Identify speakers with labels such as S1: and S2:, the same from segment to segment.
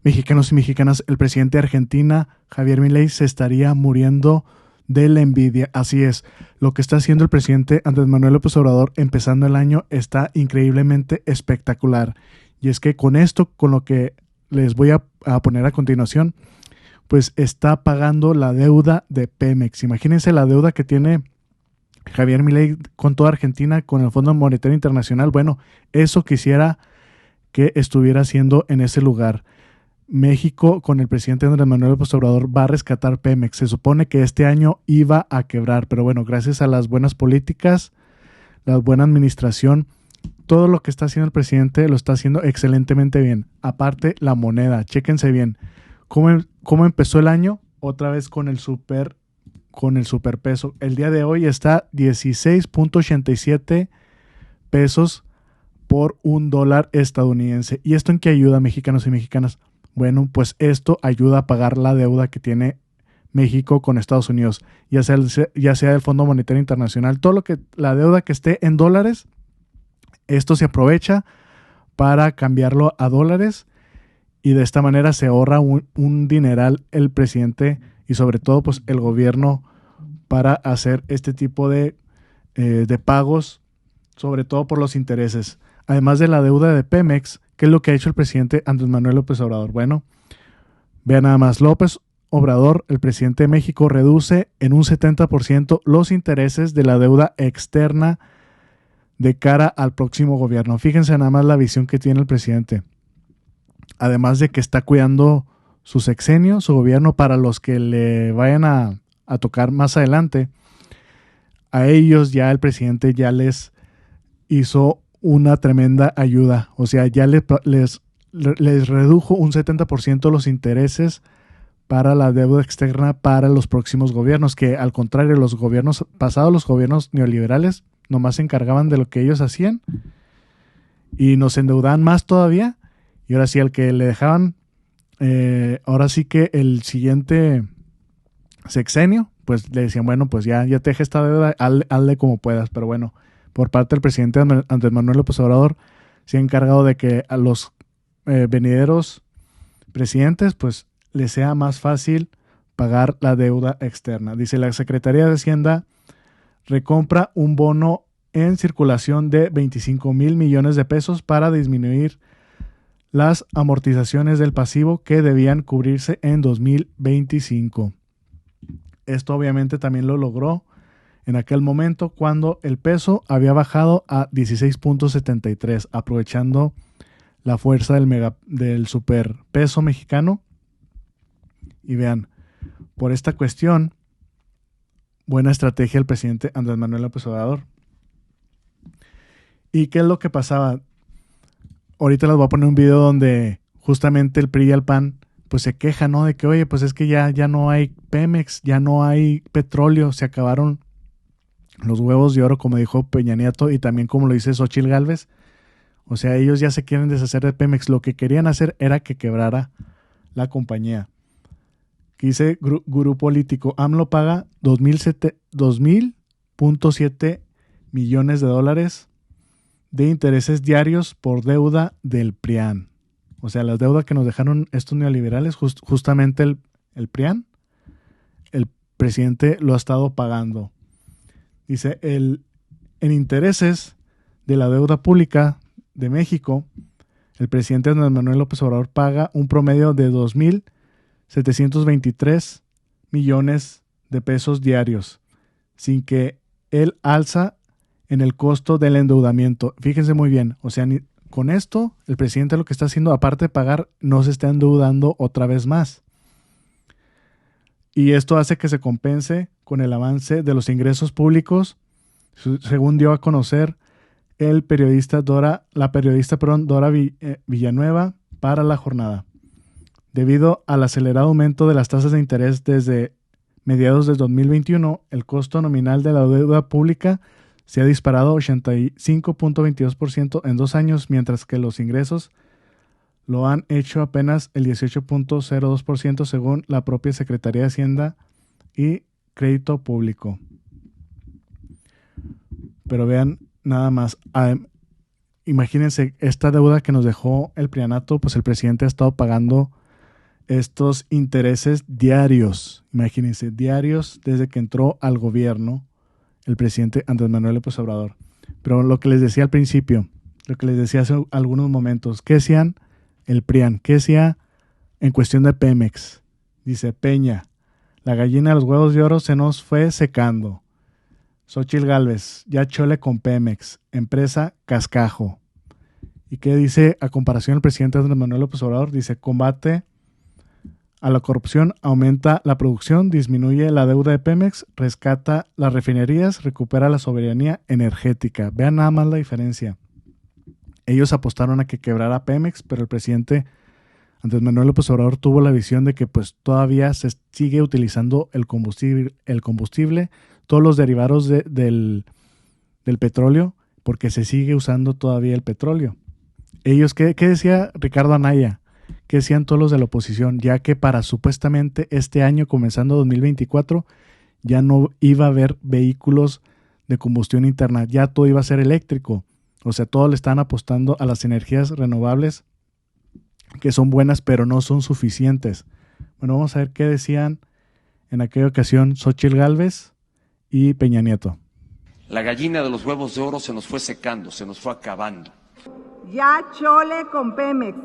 S1: Mexicanos y mexicanas, el presidente de Argentina, Javier Milei, se estaría muriendo de la envidia. Así es, lo que está haciendo el presidente Andrés Manuel López Obrador empezando el año está increíblemente espectacular. Y es que con esto, con lo que les voy a poner a continuación, pues está pagando la deuda de Pemex. Imagínense la deuda que tiene Javier Milei con toda Argentina, con el Fondo Monetario Internacional. Bueno, eso quisiera que estuviera haciendo en ese lugar. México, con el presidente Andrés Manuel López Obrador, va a rescatar Pemex. Se supone que este año iba a quebrar, pero bueno, gracias a las buenas políticas, la buena administración, todo lo que está haciendo el presidente lo está haciendo excelentemente bien. Aparte, la moneda, chéquense bien. ¿Cómo empezó el año? Otra vez con el superpeso. El día de hoy está 16.87 pesos por un dólar estadounidense. ¿Y esto en qué ayuda, mexicanos y mexicanas? Bueno, pues esto ayuda a pagar la deuda que tiene México con Estados Unidos, ya sea del Fondo Monetario Internacional, la deuda que esté en dólares, esto se aprovecha para cambiarlo a dólares y de esta manera se ahorra un dineral el presidente y sobre todo pues el gobierno para hacer este tipo de pagos, sobre todo por los intereses. Además de la deuda de Pemex, ¿qué es lo que ha hecho el presidente Andrés Manuel López Obrador? Bueno, vean nada más, López Obrador, el presidente de México, reduce en un 70% los intereses de la deuda externa de cara al próximo gobierno. Fíjense nada más la visión que tiene el presidente. Además de que está cuidando su sexenio, su gobierno, para los que le vayan a tocar más adelante, a ellos ya el presidente ya les hizo una tremenda ayuda. O sea, ya les redujo un 70% los intereses para la deuda externa para los próximos gobiernos, que al contrario, los gobiernos pasados, los gobiernos neoliberales, nomás se encargaban de lo que ellos hacían y nos endeudaban más todavía. Y ahora sí, al que le dejaban, ahora sí que el siguiente sexenio, pues le decían, bueno, pues ya te deje esta deuda, hazle como puedas. Pero bueno, por parte del presidente Andrés Manuel López Obrador, se ha encargado de que a los venideros presidentes, pues les sea más fácil pagar la deuda externa. Dice, la Secretaría de Hacienda recompra un bono en circulación de 25 mil millones de pesos para disminuir las amortizaciones del pasivo que debían cubrirse en 2025. Esto obviamente también lo logró en aquel momento cuando el peso había bajado a 16.73, aprovechando la fuerza del superpeso mexicano. Y vean, por esta cuestión, buena estrategia del presidente Andrés Manuel López Obrador. ¿Y qué es lo que pasaba? Ahorita les voy a poner un video donde justamente el PRI y el PAN pues se quejan, ¿no? De que, oye, pues es que ya no hay Pemex, ya no hay petróleo, se acabaron los huevos de oro, como dijo Peña Nieto, y también como lo dice Xóchitl Gálvez. O sea, ellos ya se quieren deshacer de Pemex. Lo que querían hacer era que quebrara la compañía. Que dice Gurú Político, AMLO paga 2.000.7 millones de dólares de intereses diarios por deuda del PRIAN. O sea, la deuda que nos dejaron estos neoliberales, justamente el PRIAN, el presidente lo ha estado pagando. Dice, en intereses de la deuda pública de México, el presidente Andrés Manuel López Obrador paga un promedio de 2.723 millones de pesos diarios, sin que él alza en el costo del endeudamiento. Fíjense muy bien, o sea, con esto el presidente lo que está haciendo, aparte de pagar, no se está endeudando otra vez más. Y esto hace que se compense con el avance de los ingresos públicos, según dio a conocer la periodista Dora Villanueva para La Jornada. Debido al acelerado aumento de las tasas de interés desde mediados de 2021, el costo nominal de la deuda pública se ha disparado 85.22% en 2 años, mientras que los ingresos lo han hecho apenas el 18.02% según la propia Secretaría de Hacienda y Crédito Público. Pero vean nada más, imagínense esta deuda que nos dejó el prianato, pues el presidente ha estado pagando estos intereses diarios, imagínense, diarios desde que entró al gobierno el presidente Andrés Manuel López Obrador. Pero lo que les decía al principio, lo que les decía hace algunos momentos, ¿qué decían el PRIAN? ¿Qué decía en cuestión de Pemex? Dice Peña, la gallina de los huevos de oro se nos fue secando. Xóchitl Gálvez, ya chole con Pemex, empresa cascajo. ¿Y qué dice a comparación el presidente Andrés Manuel López Obrador? Dice, combate a la corrupción, aumenta la producción, disminuye la deuda de Pemex, rescata las refinerías, recupera la soberanía energética. Vean nada más la diferencia. Ellos apostaron a que quebrara Pemex, pero el presidente Andrés Manuel López Obrador tuvo la visión de que pues todavía se sigue utilizando el combustible, todos los derivados del petróleo, porque se sigue usando todavía el petróleo. Ellos, ¿qué decía Ricardo Anaya? ¿Qué decían todos los de la oposición? Ya que para supuestamente este año, comenzando 2024, ya no iba a haber vehículos de combustión interna, ya todo iba a ser eléctrico. O sea, todos le están apostando a las energías renovables, que son buenas, pero no son suficientes. Bueno, vamos a ver qué decían en aquella ocasión Xóchitl Gálvez y Peña Nieto.
S2: La gallina de los huevos de oro se nos fue secando, se nos fue acabando.
S3: Ya chole con Pemex,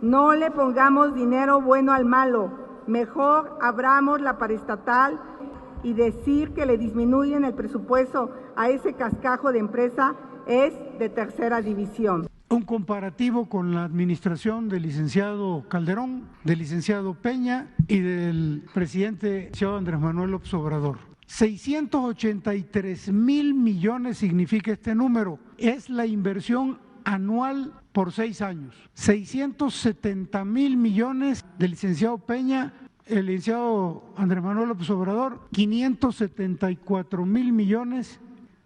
S3: no le pongamos dinero bueno al malo, mejor abramos la paraestatal y decir que le disminuyen el presupuesto a ese cascajo de empresa es de tercera división.
S4: Un comparativo con la administración del licenciado Calderón, del licenciado Peña y del presidente Andrés Manuel López Obrador. 683,000 millones significa este número, es la inversión anual por 6 años. 670,000 millones del licenciado Peña, el licenciado Andrés Manuel López Obrador, 574,000 millones.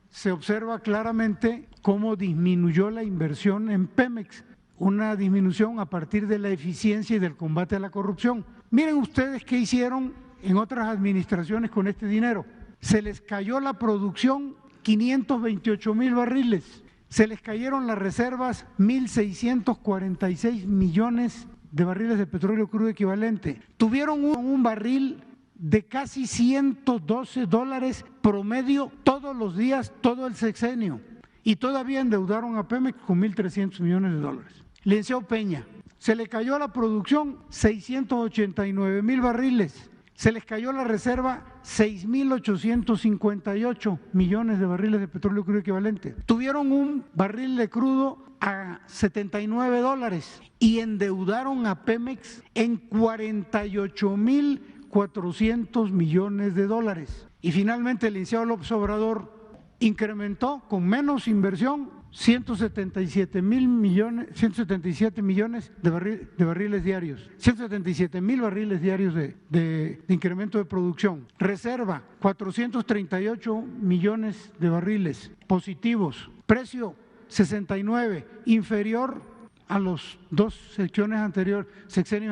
S4: Se observa claramente cómo disminuyó la inversión en Pemex, una disminución a partir de la eficiencia y del combate a la corrupción. Miren ustedes qué hicieron en otras administraciones con este dinero. Se les cayó la producción 528,000 barriles, se les cayeron las reservas 1,646 millones de barriles de petróleo crudo equivalente. Tuvieron un barril de casi $112 promedio todos los días, todo el sexenio, y todavía endeudaron a Pemex con 1,300 millones de dólares. Licenciado Peña, se le cayó la producción 689,000 barriles, se les cayó la reserva 6,858 millones de barriles de petróleo crudo equivalente. Tuvieron un barril de crudo a $79 y endeudaron a Pemex en 48,400 millones de dólares. Y finalmente el licenciado López Obrador incrementó con menos inversión 177 millones de barriles diarios, 177,000 barriles diarios de incremento de producción. Reserva 438 millones de barriles positivos. Precio 69, inferior a los dos sexenios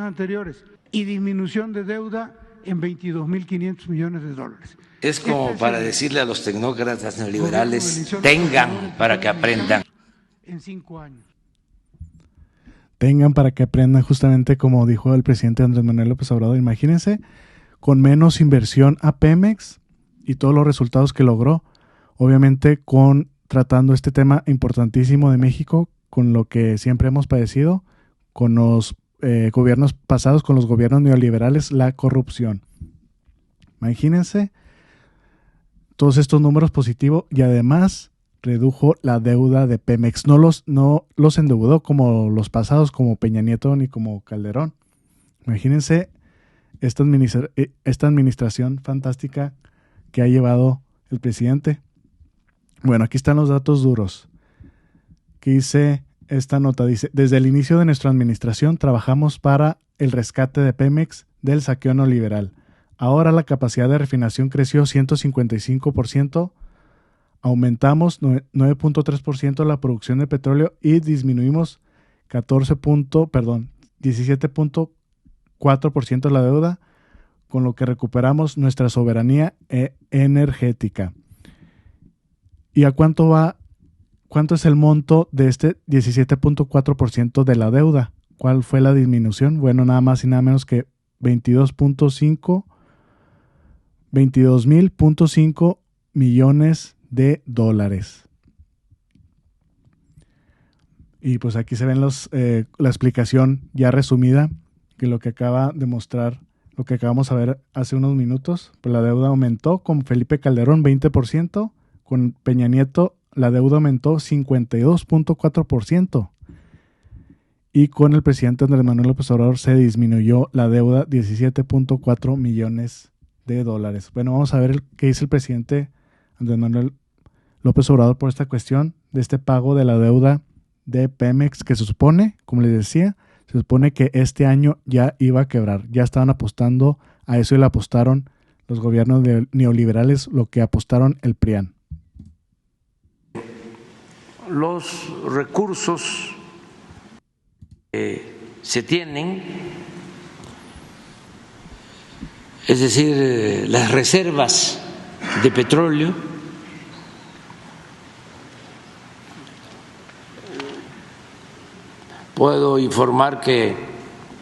S4: anteriores, y disminución de deuda en 22,500 millones de dólares.
S2: Es como para decirle a los tecnócratas neoliberales, tengan para que aprendan.
S4: En 5 años.
S1: Tengan para que aprendan, justamente como dijo el presidente Andrés Manuel López Obrador. Imagínense, con menos inversión a Pemex y todos los resultados que logró, obviamente tratando este tema importantísimo de México, con lo que siempre hemos padecido, con los gobiernos pasados, con los gobiernos neoliberales, la corrupción. Imagínense todos estos números positivos, y además redujo la deuda de Pemex. No los endeudó como los pasados, como Peña Nieto ni como Calderón. Imagínense esta administración fantástica que ha llevado el presidente. Bueno, aquí están los datos duros. ¿Qué dice esta nota? Dice, desde el inicio de nuestra administración trabajamos para el rescate de Pemex del saqueo neoliberal. Ahora la capacidad de refinación creció 155%, aumentamos 9.3% la producción de petróleo y disminuimos 17.4% la deuda, con lo que recuperamos nuestra soberanía energética. ¿Y a cuánto es el monto de este 17.4% de la deuda? ¿Cuál fue la disminución? Bueno, nada más y nada menos que 22.5 millones de dólares. Y pues aquí se ven la explicación ya resumida, que lo que acaba de mostrar, lo que acabamos de ver hace unos minutos, pues la deuda aumentó con Felipe Calderón 20%, con Peña Nieto la deuda aumentó 52.4%. Y con el presidente Andrés Manuel López Obrador se disminuyó la deuda 17.4 millones de dólares. Bueno, vamos a ver qué dice el presidente Andrés Manuel López Obrador por esta cuestión de este pago de la deuda de Pemex, que se supone, como les decía, se supone que este año ya iba a quebrar. Ya estaban apostando a eso y le apostaron los gobiernos neoliberales, lo que apostaron el PRIAN.
S2: Los recursos se tienen, es decir, las reservas de petróleo, puedo informar que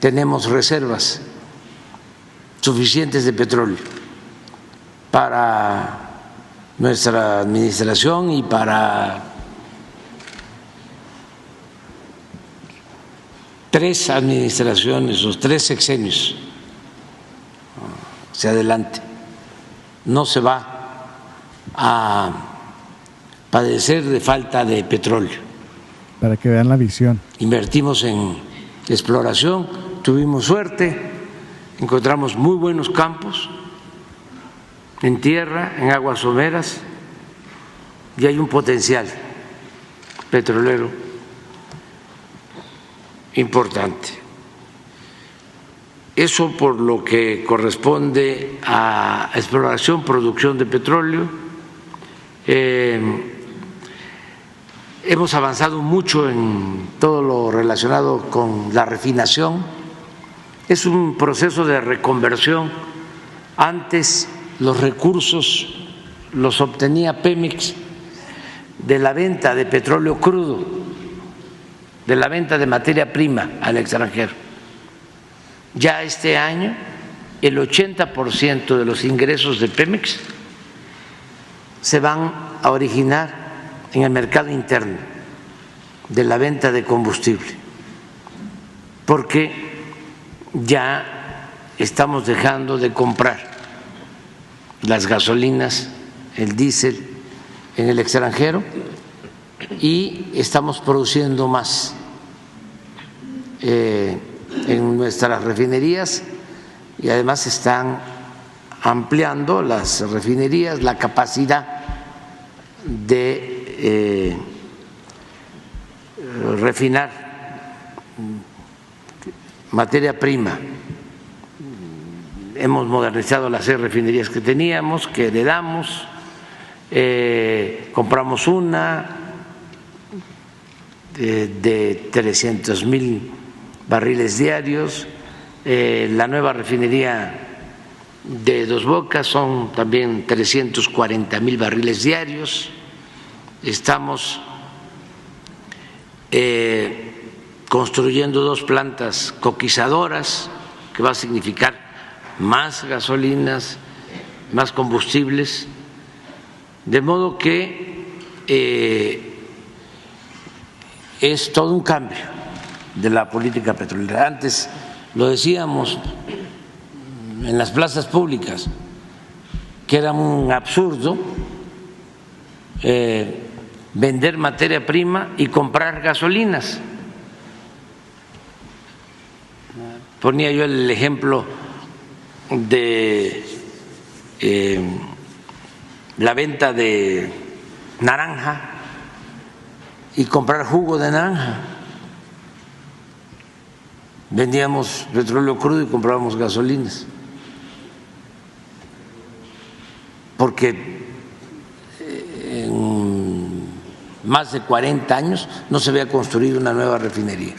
S2: tenemos reservas suficientes de petróleo para nuestra administración y para 3 administraciones o 3 sexenios hacia adelante. No se va a padecer de falta de petróleo.
S1: Para que vean la visión.
S2: Invertimos en exploración, tuvimos suerte, encontramos muy buenos campos en tierra, en aguas someras, y hay un potencial petrolero importante. Eso por lo que corresponde a exploración, producción de petróleo. Hemos avanzado mucho en todo lo relacionado con la refinación. Es un proceso de reconversión. Antes los recursos los obtenía Pemex de la venta de petróleo crudo, de la venta de materia prima al extranjero. Ya este año el 80% de los ingresos de Pemex se van a originar en el mercado interno de la venta de combustible, porque ya estamos dejando de comprar las gasolinas, el diésel en el extranjero y estamos produciendo más en nuestras refinerías, y además están ampliando las refinerías la capacidad de refinar materia prima. Hemos modernizado las 6 refinerías que teníamos, que heredamos, compramos una de 300,000 barriles diarios, la nueva refinería de Dos Bocas son también 340,000 barriles diarios. Estamos construyendo 2 plantas coquizadoras, que va a significar más gasolinas, más combustibles, de modo que es todo un cambio de la política petrolera. Antes lo decíamos en las plazas públicas, que era un absurdo vender materia prima y comprar gasolinas. Ponía yo el ejemplo de la venta de naranja y comprar jugo de naranja. Vendíamos petróleo crudo y comprábamos gasolinas, porque en más de 40 años no se había construido una nueva refinería.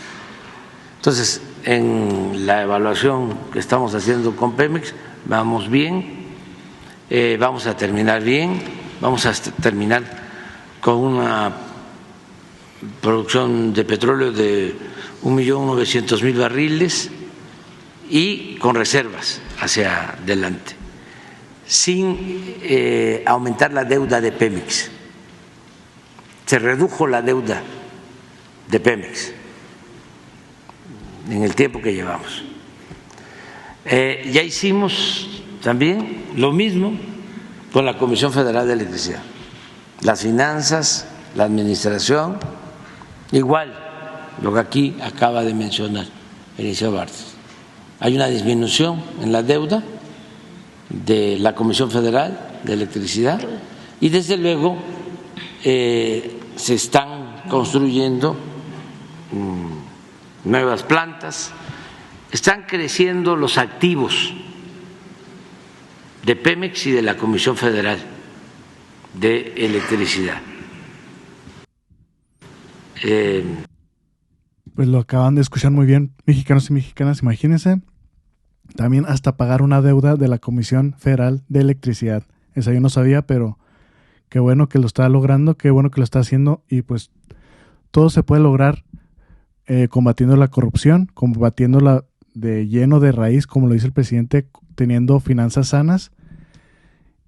S2: Entonces, en la evaluación que estamos haciendo con Pemex, vamos bien, vamos a terminar bien, vamos a terminar con una producción de petróleo de 1.900.000 barriles y con reservas hacia adelante, sin aumentar la deuda de Pemex. Se redujo la deuda de Pemex en el tiempo que llevamos. Ya hicimos también lo mismo con la Comisión Federal de Electricidad, las finanzas, la administración, igual lo que aquí acaba de mencionar Eliseo Barthes. Hay una disminución en la deuda de la Comisión Federal de Electricidad y desde luego se están construyendo nuevas plantas, están creciendo los activos de Pemex y de la Comisión Federal de Electricidad.
S1: Pues lo acaban de escuchar muy bien, mexicanos y mexicanas, imagínense. También hasta pagar una deuda de la Comisión Federal de Electricidad. Esa yo no sabía, pero qué bueno que lo está logrando, qué bueno que lo está haciendo. Y pues todo se puede lograr combatiendo la corrupción, combatiéndola de lleno de raíz, como lo dice el presidente, teniendo finanzas sanas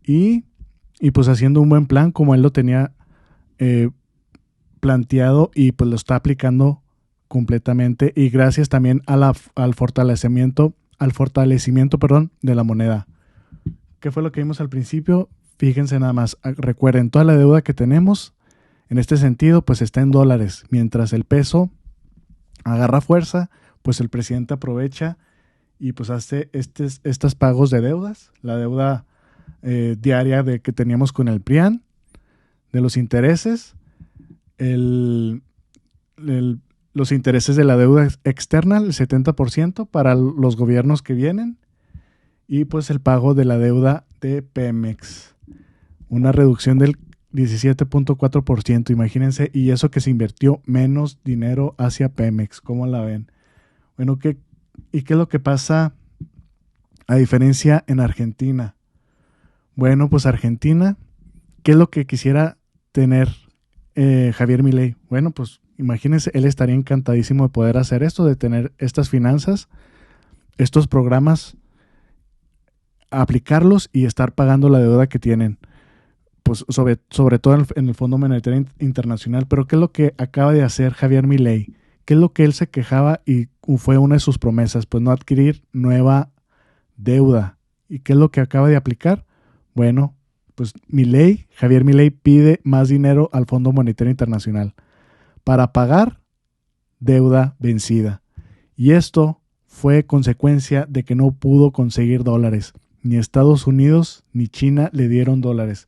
S1: y pues haciendo un buen plan como él lo tenía planteado y pues lo está aplicando completamente, y gracias también a al fortalecimiento de la moneda. ¿Qué fue lo que vimos al principio? Fíjense nada más, recuerden, toda la deuda que tenemos en este sentido pues está en dólares, mientras el peso agarra fuerza, pues el presidente aprovecha y pues hace estos pagos de deudas, la deuda diaria que teníamos con el PRIAN, de los intereses, los intereses de la deuda externa, el 70% para los gobiernos que vienen, y pues el pago de la deuda de Pemex, una reducción del 17.4%, imagínense, y eso que se invirtió menos dinero hacia Pemex. ¿Cómo la ven? Bueno, ¿qué es lo que pasa a diferencia en Argentina? Bueno, pues Argentina, ¿qué es lo que quisiera tener Javier Milei? Bueno, pues imagínense, él estaría encantadísimo de poder hacer esto, de tener estas finanzas, estos programas, aplicarlos y estar pagando la deuda que tienen, pues sobre todo en el Fondo Monetario Internacional. Pero ¿qué es lo que acaba de hacer Javier Milei? ¿Qué es lo que él se quejaba y fue una de sus promesas? Pues no adquirir nueva deuda. ¿Y qué es lo que acaba de aplicar? Bueno, pues Javier Milei pide más dinero al Fondo Monetario Internacional para pagar deuda vencida. Y esto fue consecuencia de que no pudo conseguir dólares. Ni Estados Unidos ni China le dieron dólares.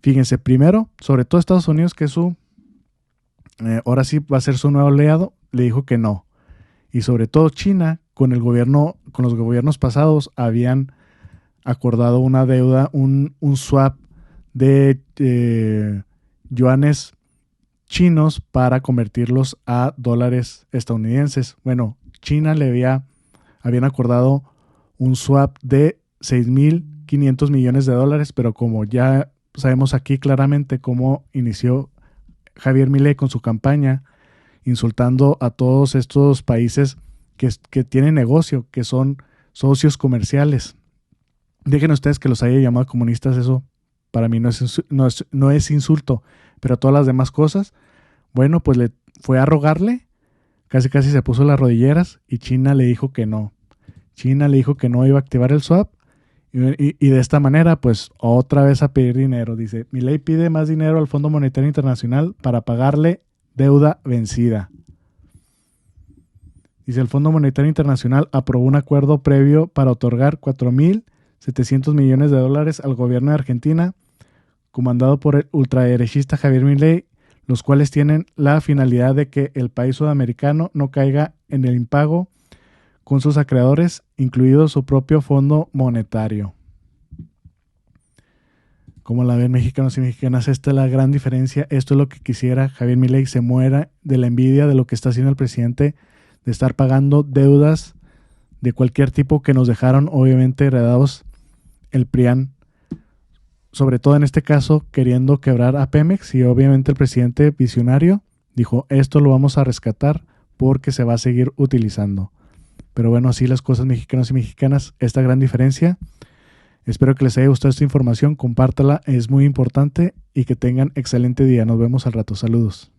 S1: Fíjense, primero, sobre todo Estados Unidos, que ahora sí va a ser su nuevo aliado, le dijo que no. Y sobre todo China, con los gobiernos pasados, habían acordado una deuda, un swap de yuanes chinos para convertirlos a dólares estadounidenses. Bueno, China habían acordado un swap de 6.500 millones de dólares, pero como ya sabemos aquí claramente cómo inició Javier Milei con su campaña, insultando a todos estos países que tienen negocio, que son socios comerciales. Dejen ustedes que los haya llamado comunistas, eso para mí no es insulto, pero todas las demás cosas, bueno, pues le fue a rogarle, casi se puso las rodilleras y China le dijo que no. China le dijo que no iba a activar el swap y de esta manera, pues otra vez a pedir dinero. Dice, Milei pide más dinero al Fondo Monetario Internacional para pagarle deuda vencida. Dice, el Fondo Monetario Internacional aprobó un acuerdo previo para otorgar 4.700 millones de dólares al gobierno de Argentina, comandado por el ultraderechista Javier Milei, los cuales tienen la finalidad de que el país sudamericano no caiga en el impago con sus acreedores, incluido su propio fondo monetario. Como la ven, mexicanos y mexicanas, esta es la gran diferencia. Esto es lo que quisiera Javier Milei, se muera de la envidia de lo que está haciendo el presidente, de estar pagando deudas de cualquier tipo que nos dejaron, obviamente, heredados el PRIAN, sobre todo en este caso, queriendo quebrar a Pemex, y obviamente el presidente visionario dijo, esto lo vamos a rescatar porque se va a seguir utilizando. Pero bueno, así las cosas, mexicanos y mexicanas, esta gran diferencia. Espero que les haya gustado esta información, compártala, es muy importante y que tengan excelente día. Nos vemos al rato. Saludos.